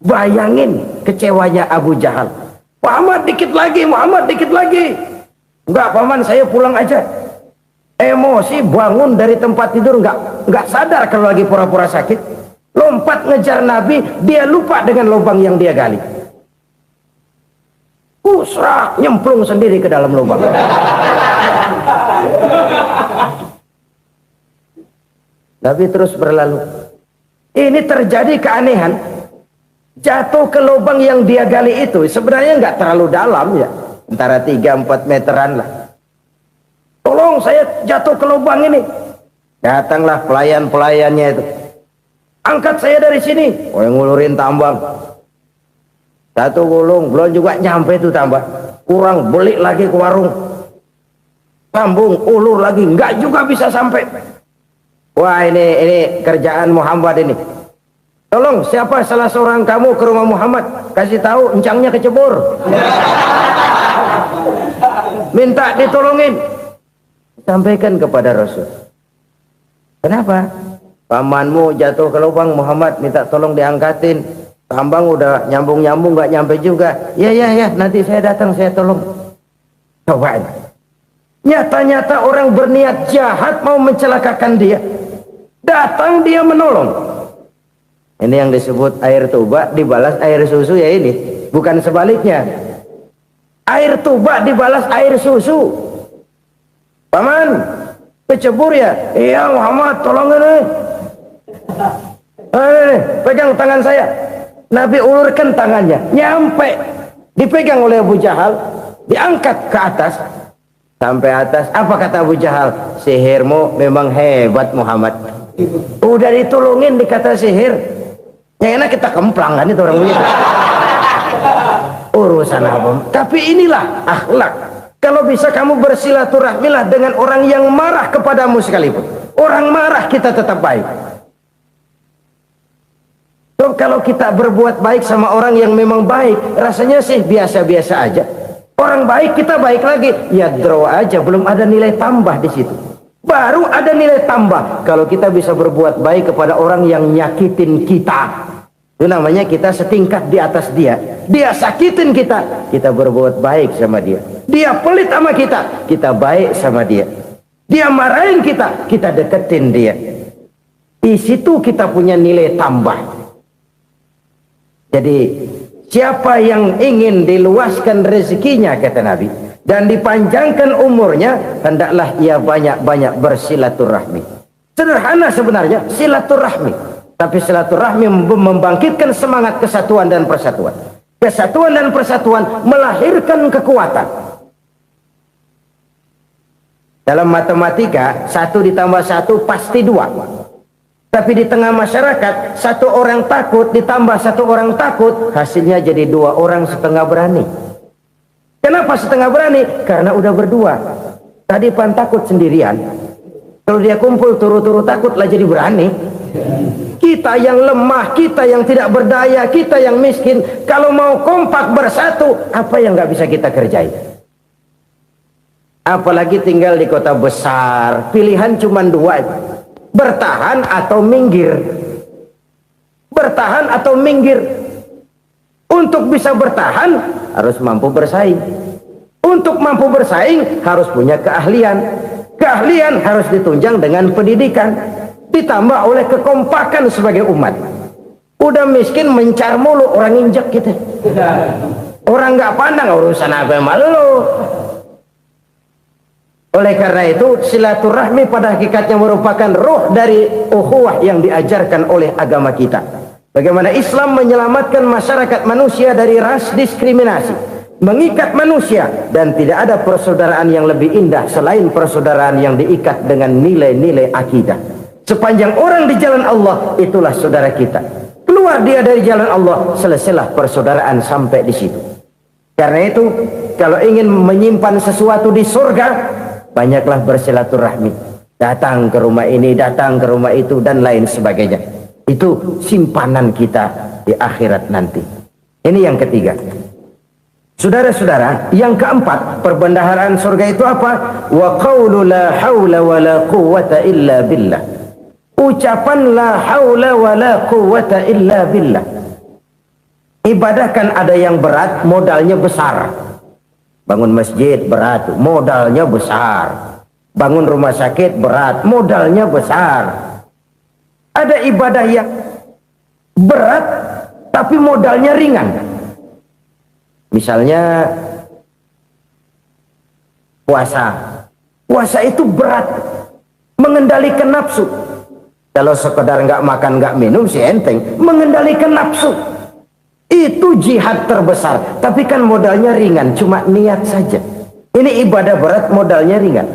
Bayangin kecewanya Abu Jahal. Muhammad dikit lagi, Muhammad dikit lagi. Enggak paman, saya pulang aja. Emosi bangun dari tempat tidur, enggak sadar kalau lagi pura-pura sakit. Lompat ngejar Nabi, dia lupa dengan lubang yang dia gali. Usrak, nyemplung sendiri ke dalam lubang. Nabi terus berlalu. Ini terjadi keanehan. Jatuh ke lubang yang dia gali itu sebenarnya nggak terlalu dalam ya, antara 3-4 meteran lah. Tolong saya jatuh ke lubang ini. Datanglah pelayan-pelayannya itu. Angkat saya dari sini. Oh, yang ngulurin tambang. Satu gulung, belum juga nyampe itu tambah. Kurang, beli lagi ke warung. Sambung, ulur lagi, nggak juga bisa sampai. Wah, ini kerjaan Muhammad ini. Tolong, siapa salah seorang kamu ke rumah Muhammad, kasih tahu encangnya kecebur. Minta ditolongin. Sampaikan kepada Rasul. Kenapa? Pamanmu jatuh ke lubang, Muhammad minta tolong diangkatin. Tambang udah nyambung-nyambung nggak nyampe juga. Ya, nanti saya datang, saya tolong. Coba. Nyata-nyata orang berniat jahat mau mencelakakan dia. Datang dia menolong. Ini yang disebut air tuba dibalas air susu ya ini. Bukan sebaliknya. Air tuba dibalas air susu. Paman, kecebur ya? Iya Muhammad, tolong ini. Pegang tangan saya. Nabi ulurkan tangannya, nyampe. Dipegang oleh Abu Jahal, diangkat ke atas. Sampai atas, apa kata Abu Jahal? Sihirmu memang hebat Muhammad. Udah ditolongin dikata sihir. Yang enak kita kemplang kan itu orang begitu. Urusan apa? Tapi inilah akhlak. Kalau bisa kamu bersilaturahmilah dengan orang yang marah kepadamu sekalipun. Orang marah kita tetap baik. So, kalau kita berbuat baik sama orang yang memang baik, rasanya sih biasa-biasa aja. Orang baik kita baik lagi, ya draw aja, belum ada nilai tambah di situ. Baru ada nilai tambah kalau kita bisa berbuat baik kepada orang yang nyakitin kita. Itu namanya kita setingkat di atas dia. Dia sakitin kita, kita berbuat baik sama dia. Dia pelit sama kita, kita baik sama dia. Dia marahin kita, kita deketin dia. Di situ kita punya nilai tambah. Jadi siapa yang ingin diluaskan rezekinya, kata Nabi, dan dipanjangkan umurnya, hendaklah ia banyak-banyak bersilaturahmi. Sederhana sebenarnya silaturahmi. Tapi silaturahmi membangkitkan semangat kesatuan dan persatuan. Kesatuan dan persatuan melahirkan kekuatan. Dalam matematika, 1 ditambah 1 pasti 2. Tapi di tengah masyarakat, 1 orang takut ditambah 1 orang takut, hasilnya jadi 2 orang setengah berani. Kenapa setengah berani? Karena udah berdua. Tadi pan takut sendirian. Kalau dia kumpul turu-turu takutlah jadi berani. Kita yang lemah, kita yang tidak berdaya, kita yang miskin, kalau mau kompak bersatu, apa yang nggak bisa kita kerjain? Apalagi tinggal di kota besar, pilihan cuma 2, bertahan atau minggir. Bertahan atau minggir. Untuk bisa bertahan harus mampu bersaing. Untuk mampu bersaing harus punya keahlian. Keahlian harus ditunjang dengan pendidikan, ditambah oleh kekompakan sebagai umat. Udah miskin mencar mulu, orang injek gitu. Orang nggak pandang urusan apa yang malu. Oleh karena itu silaturahmi pada hakikatnya merupakan roh dari ukhuwah yang diajarkan oleh agama kita. Bagaimana Islam menyelamatkan masyarakat manusia dari ras diskriminasi, mengikat manusia, dan tidak ada persaudaraan yang lebih indah selain persaudaraan yang diikat dengan nilai-nilai akidah. Sepanjang orang di jalan Allah, itulah saudara kita. Keluar dia dari jalan Allah, selesailah persaudaraan sampai di situ. Karena itu, kalau ingin menyimpan sesuatu di surga, banyaklah bersilaturahmi. Datang ke rumah ini, datang ke rumah itu, dan lain sebagainya. Itu simpanan kita di akhirat nanti. Ini yang ketiga. Saudara-saudara, yang keempat, perbendaharaan surga itu apa? Wa qawlu la hawla wa la quwwata illa billah. Ucapan la haula wa la quwwata illa billah. Ibadah kan ada yang berat, modalnya besar. Bangun masjid berat, modalnya besar. Bangun rumah sakit berat, modalnya besar. Ada ibadah yang berat tapi modalnya ringan. Misalnya puasa. Puasa itu berat, mengendalikan nafsu. Kalau sekedar nggak makan nggak minum sih enteng, mengendalikan nafsu itu jihad terbesar. Tapi kan modalnya ringan, cuma niat saja. Ini ibadah berat, modalnya ringan.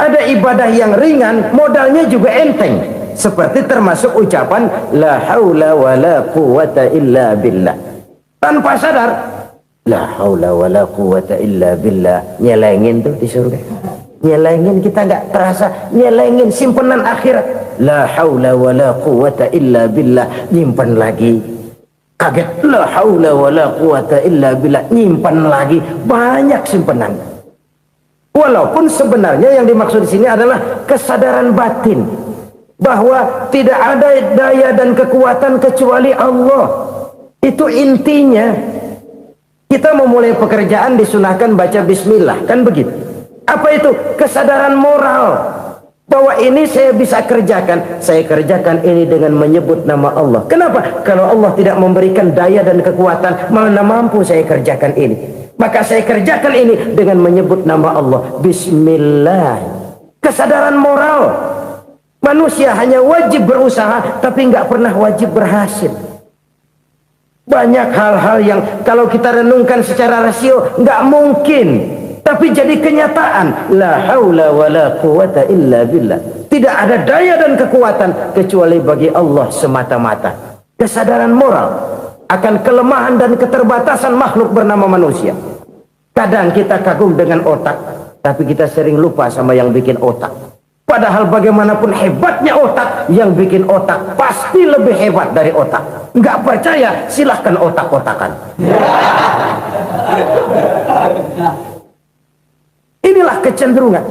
Ada ibadah yang ringan, modalnya juga enteng. Seperti termasuk ucapan la haula wa la quwwata illa billah. Tanpa sadar, la haula wa la quwwata illa billah, nyelengin tuh di surga. Nyelengin, kita nggak terasa, nyelengin simpenan akhirat. La haula wa la quwwata illa billah, nyimpan lagi. Kaget, la haula wa la quwwata illa billah, nyimpan lagi. Banyak simpenan. Walaupun sebenarnya yang dimaksud di sini adalah kesadaran batin bahwa tidak ada daya dan kekuatan kecuali Allah. Itu intinya. Kita memulai pekerjaan disunahkan baca bismillah, kan begitu. Apa itu? Kesadaran moral bahwa ini saya bisa kerjakan, saya kerjakan ini dengan menyebut nama Allah. Kenapa? Kalau Allah tidak memberikan daya dan kekuatan, mana mampu saya kerjakan ini. Maka saya kerjakan ini dengan menyebut nama Allah. Bismillah. Kesadaran moral. Manusia hanya wajib berusaha, tapi nggak pernah wajib berhasil. Banyak hal-hal yang kalau kita renungkan secara rasio nggak mungkin, tapi jadi kenyataan. La haula wala quwata illa billah. Tidak ada daya dan kekuatan kecuali bagi Allah semata-mata. Kesadaran moral akan kelemahan dan keterbatasan makhluk bernama manusia. Kadang kita kagum dengan otak, tapi kita sering lupa sama yang bikin otak. Padahal bagaimanapun hebatnya otak, yang bikin otak pasti lebih hebat dari otak. Nggak percaya, silahkan otak-otakan. Inilah kecenderungan.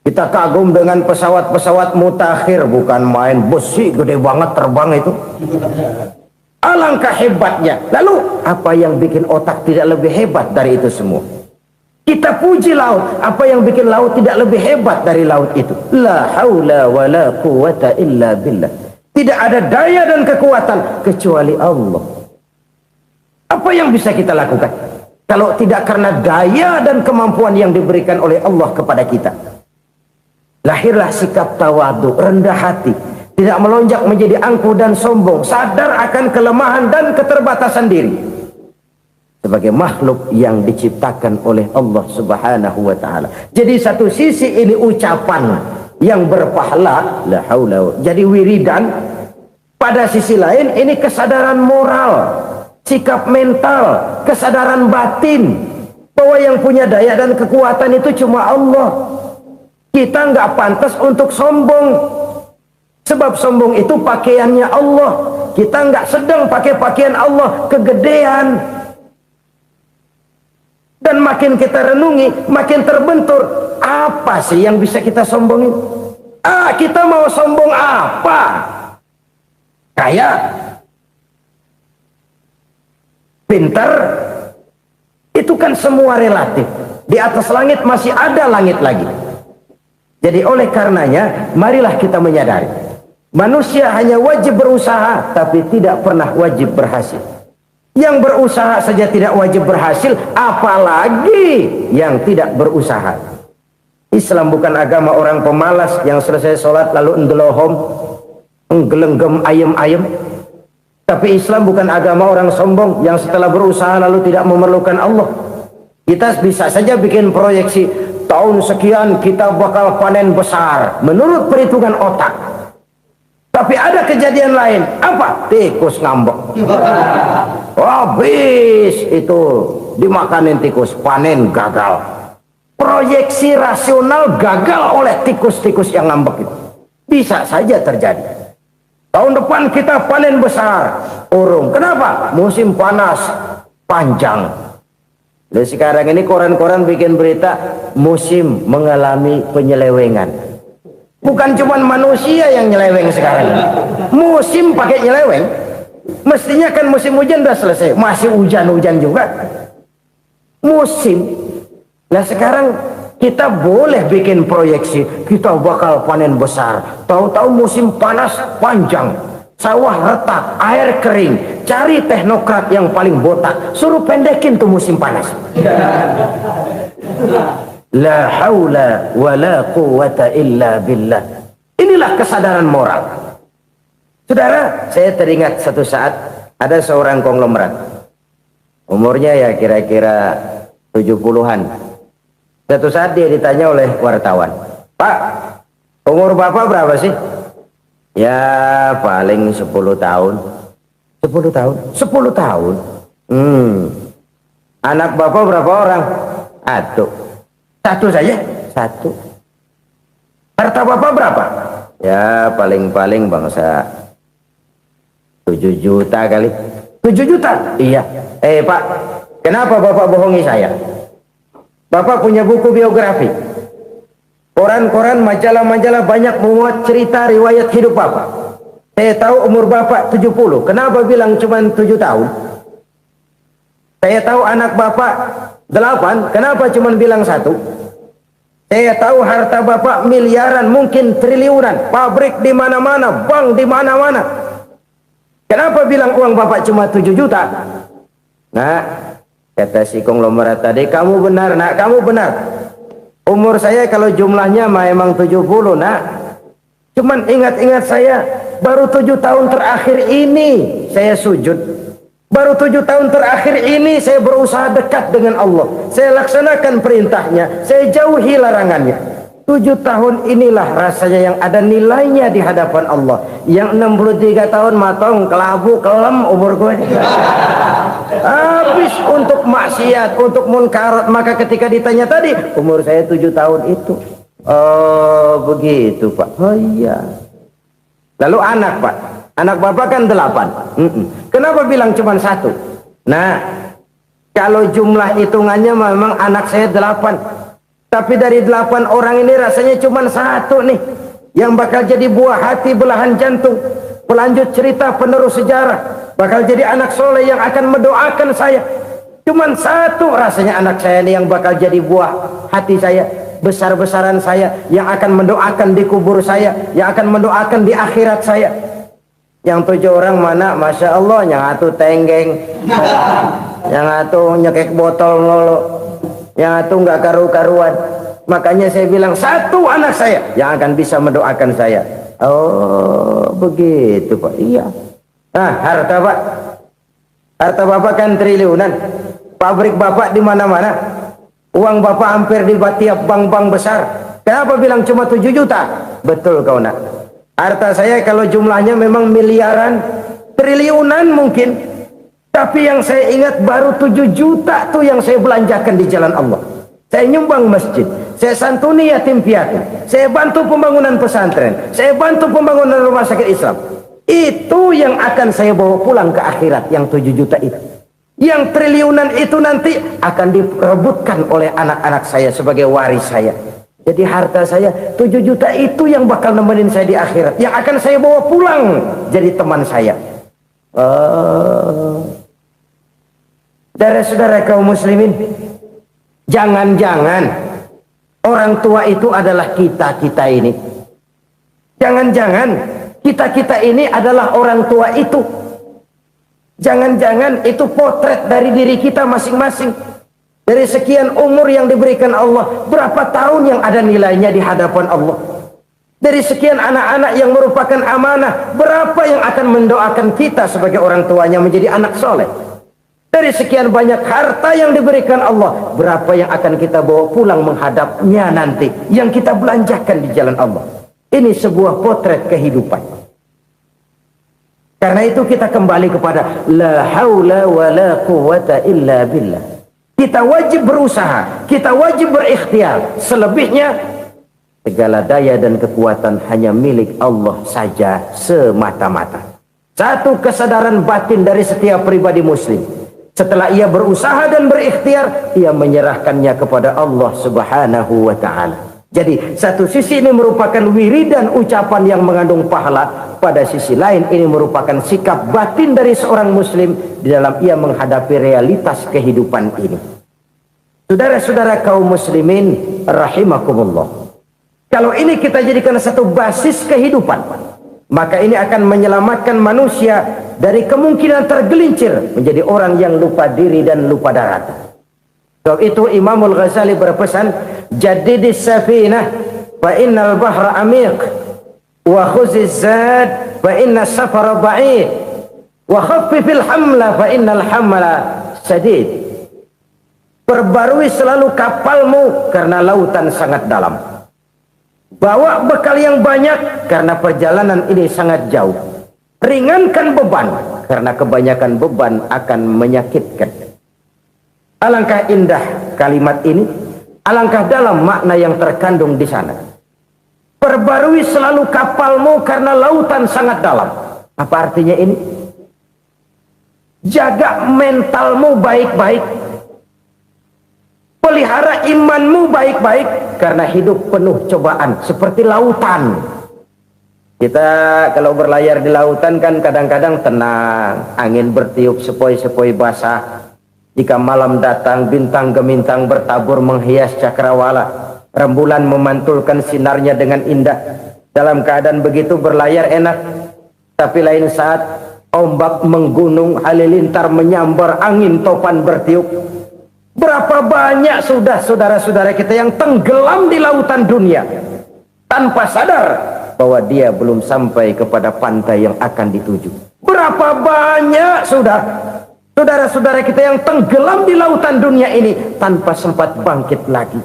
Kita kagum dengan pesawat-pesawat mutakhir, bukan main, besi gede banget terbang itu. Alangkah hebatnya. Lalu apa yang bikin otak tidak lebih hebat dari itu semua? Kita puji laut, apa yang bikin laut tidak lebih hebat dari laut itu? La haula wala quwata illa billah. Tidak ada daya dan kekuatan kecuali Allah. Apa yang bisa kita lakukan kalau tidak karena daya dan kemampuan yang diberikan oleh Allah kepada kita? Lahirlah sikap tawadu, rendah hati, tidak melonjak menjadi angkuh dan sombong, sadar akan kelemahan dan keterbatasan diri sebagai makhluk yang diciptakan oleh Allah Subhanahu wa taala. Jadi satu sisi ini ucapan yang berpahala, la haula, jadi wiridan. Pada sisi lain ini kesadaran moral, sikap mental, kesadaran batin bahwa yang punya daya dan kekuatan itu cuma Allah. Kita nggak pantas untuk sombong, sebab sombong itu pakaiannya Allah. Kita nggak sedang pakai pakaian Allah, kegedean. Dan makin kita renungi, makin terbentur. Apa sih yang bisa kita sombongin? Kita mau sombong apa? Kaya, pintar, itu kan semua relatif. Di atas langit masih ada langit lagi. Jadi oleh karenanya, marilah kita menyadari, manusia hanya wajib berusaha, tapi tidak pernah wajib berhasil. Yang berusaha saja tidak wajib berhasil, apalagi yang tidak berusaha. Islam bukan agama orang pemalas yang selesai sholat lalu endelohom, enggelenggem ayem-ayem. Tapi Islam bukan agama orang sombong yang setelah berusaha lalu tidak memerlukan Allah. Kita bisa saja bikin proyeksi, tahun sekian kita bakal panen besar menurut perhitungan otak. Tapi ada kejadian lain. Apa? Tikus ngambek. Habis itu dimakanin tikus, panen gagal. Proyeksi rasional gagal oleh tikus-tikus yang ngambek itu. Bisa saja terjadi. Tahun depan kita panen besar. Urung. Kenapa? Musim panas panjang. Dan sekarang ini koran-koran bikin berita musim mengalami penyelewengan. Bukan cuma manusia yang nyeleweng sekarang. Musim pakai nyeleweng. Mestinya kan musim hujan udah selesai, masih hujan-hujan juga. Musim. Nah sekarang kita boleh bikin proyeksi, kita bakal panen besar. Tahu-tahu musim panas panjang, sawah retak, air kering. Cari teknokrat yang paling botak, suruh pendekin tuh musim panas. La haula wala quwata illa billah. Inilah kesadaran moral. Saudara, saya teringat satu saat ada seorang konglomerat. Umurnya ya kira-kira 70-an. Satu saat dia ditanya oleh wartawan, "Pak, umur Bapak berapa sih?" "Ya paling 10 tahun." 10 tahun? 10 tahun? Anak Bapak berapa orang? Satu saja? Satu. Harta Bapak berapa? Ya paling-paling bangsa 7 juta kali. 7 juta? Iya. Pak, kenapa Bapak bohongi saya? Bapak punya buku biografi. Koran-koran, majalah-majalah banyak memuat cerita riwayat hidup Bapak. Saya tahu umur Bapak 70. Kenapa bilang cuma 7 tahun? Saya tahu anak Bapak 8. Kenapa cuma bilang 1? Saya tahu harta bapak miliaran, mungkin triliunan, pabrik di mana-mana, bank di mana-mana. Kenapa bilang uang bapak cuma 7 juta? Nah, kata si konglomerat tadi, kamu benar nak, kamu benar. Umur saya kalau jumlahnya memang 70 nak. Cuman ingat-ingat saya, baru 7 tahun terakhir ini saya sujud. Baru 7 tahun terakhir ini saya berusaha dekat dengan Allah. Saya laksanakan perintahnya, saya jauhi larangannya. 7 tahun inilah rasanya yang ada nilainya di hadapan Allah. Yang 63 tahun matong, kelabu, kelem umur gue. Habis untuk maksiat, untuk munkarat. Maka ketika ditanya tadi, umur saya 7 tahun itu. Oh begitu Pak. Oh iya. Lalu anak Pak, anak bapak kan 8. Kenapa bilang cuma 1? Nah, kalau jumlah hitungannya memang anak saya 8. Tapi dari 8 orang ini rasanya cuma 1 nih yang bakal jadi buah hati, belahan jantung, pelanjut cerita, penerus sejarah, bakal jadi anak soleh yang akan mendoakan saya. Cuman 1 rasanya anak saya ini yang bakal jadi buah hati saya, besar-besaran saya, yang akan mendoakan di kubur saya, yang akan mendoakan di akhirat saya. Yang 7 orang mana, Masya Allah, yang atu tenggeng, yang atu nyekek botol ngolo, yang atu nggak karu-karuan. Makanya saya bilang 1 anak saya yang akan bisa mendoakan saya. Oh begitu Pak. Iya. Nah, harta Pak, harta bapak kan triliunan, pabrik bapak di mana-mana, uang bapak hampir di tiap bank-bank besar. Kenapa bilang cuma 7 juta? Betul kau nak. Harta saya kalau jumlahnya memang miliaran, triliunan mungkin. Tapi yang saya ingat baru 7 juta tuh yang saya belanjakan di jalan Allah. Saya nyumbang masjid, saya santuni yatim piatu, saya bantu pembangunan pesantren, saya bantu pembangunan rumah sakit Islam. Itu yang akan saya bawa pulang ke akhirat, yang 7 juta itu. Yang triliunan itu nanti akan diperebutkan oleh anak-anak saya sebagai waris saya. Jadi harta saya 7 juta itu yang bakal nemenin saya di akhirat, yang akan saya bawa pulang jadi teman saya. Saudara-saudara kaum muslimin, jangan-jangan orang tua itu adalah kita-kita ini. Jangan-jangan kita-kita ini adalah orang tua itu. Jangan-jangan itu potret dari diri kita masing-masing. Dari sekian umur yang diberikan Allah, berapa tahun yang ada nilainya di hadapan Allah? Dari sekian anak-anak yang merupakan amanah, berapa yang akan mendoakan kita sebagai orang tuanya menjadi anak soleh? Dari sekian banyak harta yang diberikan Allah, berapa yang akan kita bawa pulang menghadapnya nanti, yang kita belanjakan di jalan Allah? Ini sebuah potret kehidupan. Karena itu kita kembali kepada la haula wa la quwwata illa billah. Kita wajib berusaha, kita wajib berikhtiar. Selebihnya segala daya dan kekuatan hanya milik Allah saja semata-mata. Satu kesadaran batin dari setiap pribadi muslim. Setelah ia berusaha dan berikhtiar, ia menyerahkannya kepada Allah Subhanahu wa ta'ala. Jadi satu sisi ini merupakan wiridan ucapan yang mengandung pahala, pada sisi lain ini merupakan sikap batin dari seorang muslim di dalam ia menghadapi realitas kehidupan ini. Saudara-saudara kaum muslimin rahimakumullah, kalau ini kita jadikan satu basis kehidupan, maka ini akan menyelamatkan manusia dari kemungkinan tergelincir menjadi orang yang lupa diri dan lupa darat. Sebab itu Imamul Ghazali berpesan, jadidis safinah fa innal bahra amiq wa khuziz zad fa inna safara ba'id wa khaffifil hamla fa innal hamla sadid. Perbarui selalu kapalmu karena lautan sangat dalam. Bawa bekal yang banyak karena perjalanan ini sangat jauh. Ringankan beban karena kebanyakan beban akan menyakitkan. Alangkah indah kalimat ini, alangkah dalam makna yang terkandung di sana. Perbarui selalu kapalmu karena lautan sangat dalam. Apa artinya ini? Jaga mentalmu baik-baik. Pelihara imanmu baik-baik karena hidup penuh cobaan seperti lautan. Kita kalau berlayar di lautan kan kadang-kadang tenang, angin bertiup sepoi-sepoi basah. Jika malam datang, bintang gemintang bertabur menghias cakrawala. Rembulan memantulkan sinarnya dengan indah. Dalam keadaan begitu berlayar enak. Tapi lain saat ombak menggunung, halilintar menyambar, angin topan bertiup. Berapa banyak sudah saudara-saudara kita yang tenggelam di lautan dunia tanpa sadar bahwa dia belum sampai kepada pantai yang akan dituju. Berapa banyak sudah saudara-saudara kita yang tenggelam di lautan dunia ini tanpa sempat bangkit lagi.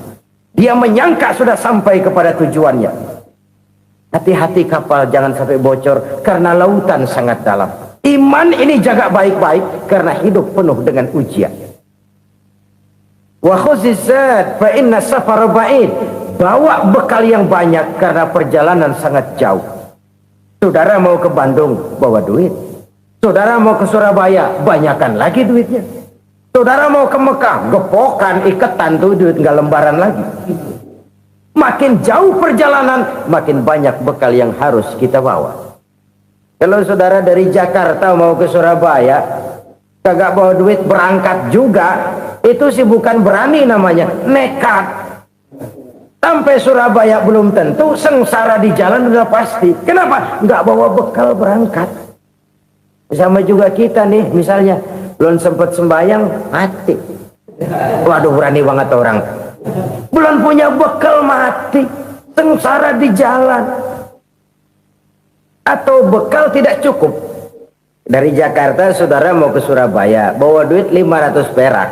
Dia menyangka sudah sampai kepada tujuannya. Hati-hati kapal jangan sampai bocor karena lautan sangat dalam. Iman ini jaga baik-baik karena hidup penuh dengan ujian. Wa khuzizat fa inna safara ba'id. Bawa bekal yang banyak karena perjalanan sangat jauh. Saudara mau ke Bandung, bawa duit. Saudara mau ke Surabaya, banyakan lagi duitnya. Saudara mau ke Mekah, gepokan, iketan tuh duit, nggak lembaran lagi. Makin jauh perjalanan, makin banyak bekal yang harus kita bawa. Kalau saudara dari Jakarta mau ke Surabaya, kagak bawa duit berangkat juga, itu sih bukan berani namanya, nekat. Sampai Surabaya belum tentu, sengsara di jalan udah pasti. Kenapa? Nggak bawa bekal berangkat. Sama juga kita nih, misalnya belum sempat sembahyang, mati. Waduh, berani banget orang. Belum punya bekal, mati. Sengsara di jalan. Atau bekal tidak cukup. Dari Jakarta saudara mau ke Surabaya, bawa duit 500 perak.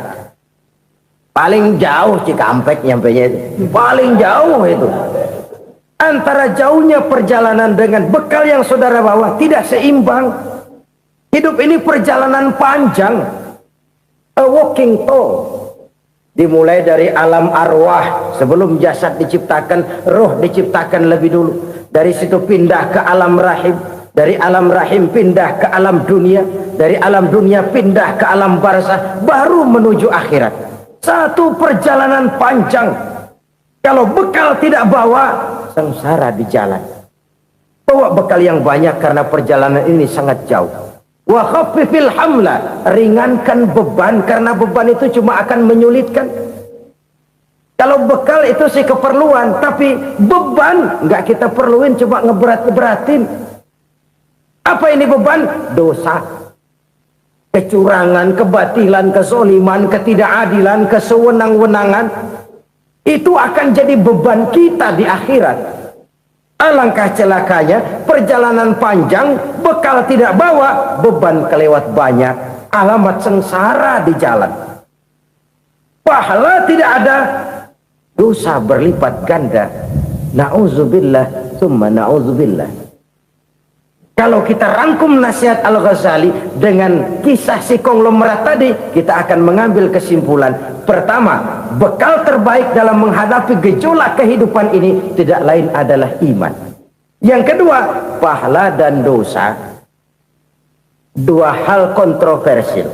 Paling jauh Cikampek nyampenya itu. Paling jauh itu. Antara jauhnya perjalanan dengan bekal yang saudara bawa tidak seimbang. Hidup ini perjalanan panjang. A walking tour. Dimulai dari alam arwah. Sebelum jasad diciptakan, roh diciptakan lebih dulu. Dari situ pindah ke alam rahim. Dari alam rahim pindah ke alam dunia. Dari alam dunia pindah ke alam barzah. Baru menuju akhirat. Satu perjalanan panjang. Kalau bekal tidak bawa, sengsara di jalan. Bawa bekal yang banyak karena perjalanan ini sangat jauh. Wa khaffifil hamla, ringankan beban karena beban itu cuma akan menyulitkan. Kalau bekal itu sih keperluan, tapi beban nggak kita perluin, coba ngeberat-beratin. Apa ini beban? Dosa. Kecurangan, kebatilan, kezoliman, ketidakadilan, kesewenang-wenangan. Itu akan jadi beban kita di akhirat. Alangkah celakanya, perjalanan panjang, bekal tidak bawa, beban kelewat banyak, alamat sengsara di jalan. Pahala tidak ada, dosa berlipat ganda. Na'udzubillah, summa na'udzubillah. Kalau kita rangkum nasihat Al-Ghazali dengan kisah si konglomerat tadi, kita akan mengambil kesimpulan. Pertama, bekal terbaik dalam menghadapi gejolak kehidupan ini tidak lain adalah iman. Yang kedua, pahala dan dosa. Dua hal kontroversial.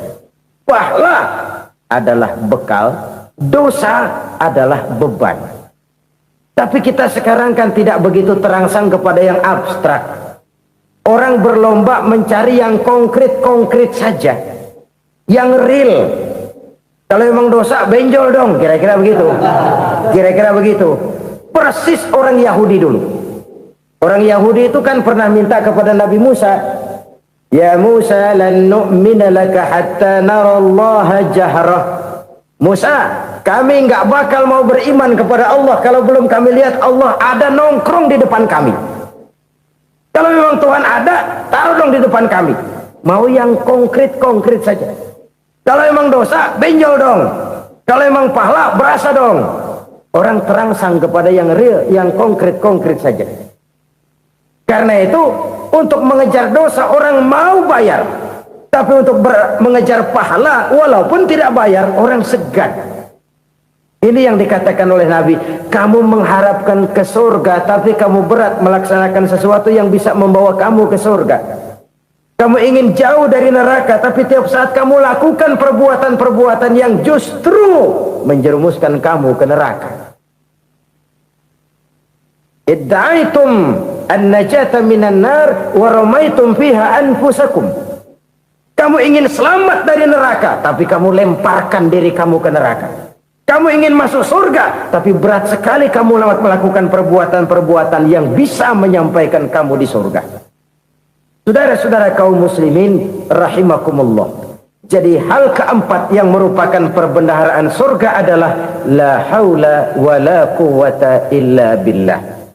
Pahala adalah bekal, dosa adalah beban. Tapi kita sekarang kan tidak begitu terangsang kepada yang abstrak. Orang berlomba mencari yang konkret-konkret saja. Yang real. Kalau memang dosa, benjol dong. Kira-kira begitu. Kira-kira begitu. Persis orang Yahudi dulu. Orang Yahudi itu kan pernah minta kepada Nabi Musa. Ya Musa, lan nu'mina laka hatta narallaha jahrah. Musa, kami nggak bakal mau beriman kepada Allah kalau belum kami lihat Allah ada nongkrong di depan kami. Kalau memang Tuhan ada, taruh dong di depan kami. Mau yang konkret-konkret saja. Kalau memang dosa, benjol dong. Kalau memang pahala, berasa dong. Orang terangsang kepada yang real, yang konkret-konkret saja. Karena itu, untuk mengejar dosa, orang mau bayar. Tapi untuk mengejar pahala, walaupun tidak bayar, orang segan. Ini yang dikatakan oleh Nabi, kamu mengharapkan ke surga, tapi kamu berat melaksanakan sesuatu yang bisa membawa kamu ke surga. Kamu ingin jauh dari neraka, tapi tiap saat kamu lakukan perbuatan-perbuatan yang justru menjerumuskan kamu ke neraka. Idda'aitum an-najata minan nar wa ramaitum fiha anfusakum. Kamu ingin selamat dari neraka, tapi kamu lemparkan diri kamu ke neraka. Kamu ingin masuk surga, tapi berat sekali kamu melakukan perbuatan-perbuatan yang bisa menyampaikan kamu di surga. Saudara-saudara kaum muslimin rahimakumullah. Jadi hal keempat yang merupakan perbendaharaan surga adalah la haula wa la quwwata illa billah.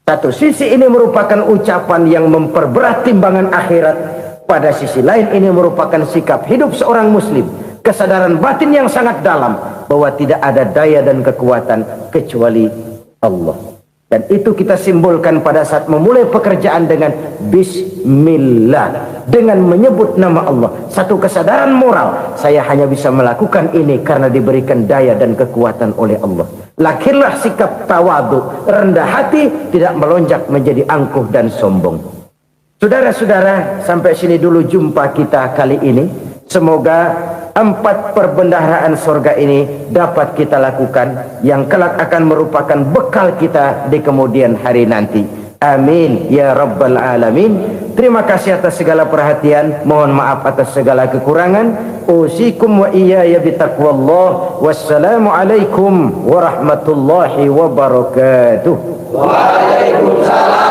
Satu sisi ini merupakan ucapan yang memperberat timbangan akhirat. Pada sisi lain ini merupakan sikap hidup seorang muslim. Kesadaran batin yang sangat dalam bahwa tidak ada daya dan kekuatan kecuali Allah. Dan itu kita simbolkan pada saat memulai pekerjaan dengan bismillah, dengan menyebut nama Allah. Satu kesadaran moral, saya hanya bisa melakukan ini karena diberikan daya dan kekuatan oleh Allah. Lahirlah sikap tawadu, rendah hati, tidak melonjak menjadi angkuh dan sombong. Saudara-saudara, sampai sini dulu jumpa kita kali ini. Semoga 4 perbendaharaan surga ini dapat kita lakukan, yang kelak akan merupakan bekal kita di kemudian hari nanti. Amin ya rabbal alamin. Terima kasih atas segala perhatian, mohon maaf atas segala kekurangan. Usikum wa iyaya bitaqwallah. Wassalamu alaikum warahmatullahi wabarakatuh. Waalaikumsalam.